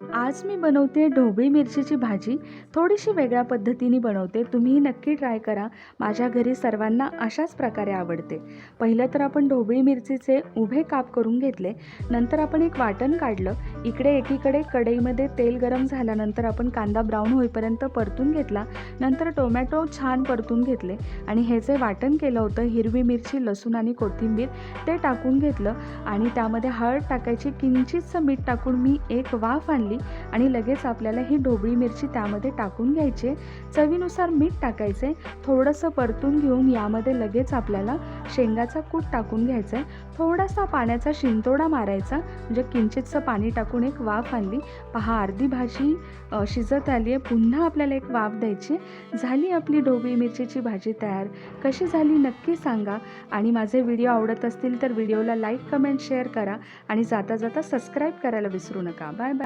आज मी बनवते ढोबळी मिरचीची भाजी. थोडीशी वेगळ्या पद्धतीने बनवते. तुम्हीही नक्की ट्राय करा. माझ्या घरी सर्वांना अशाच प्रकारे आवडते. पहिलं तर आपण ढोबळी मिरचीचे उभे काप करून घेतले. नंतर आपण एक वाटण काढलं. इकडे एकीकडे कढईमध्ये तेल गरम झाल्यानंतर आपण कांदा ब्राऊन होईपर्यंत परतून घेतला. नंतर टोमॅटो छान परतून घेतले आणि हे जे वाटण केलं होतं हिरवी मिरची, लसूण आणि कोथिंबीर ते टाकून घेतलं आणि त्यामध्ये हळद टाकायची, किंचितसं मीठ टाकून मी एक वाफ आणली आणि लगेच आपल्याला ही ढोबळी मिरची त्यामध्ये टाकून घ्यायची. चवीनुसार मीठ टाकायचे. थोडंसं परतून घेऊन यामध्ये लगेच आपल्याला शेंगाचा कूट टाकून घ्यायचा आहे. थोडासा पाण्याचा शिंतोडा मारायचा, म्हणजे किंचितसं पाणी टाकून एक वाफ आणली. पहा, अर्धी भाजी शिजत आली आहे. पुन्हा आपल्याला एक वाफ द्यायची. झाली आपली ढोबळी मिरचीची भाजी तयार. कशी झाली नक्की सांगा आणि माझे व्हिडिओ आवडत असतील तर व्हिडिओला लाईक, कमेंट, शेअर करा आणि जाता जाता सबस्क्राईब करायला विसरू नका. Bye bye.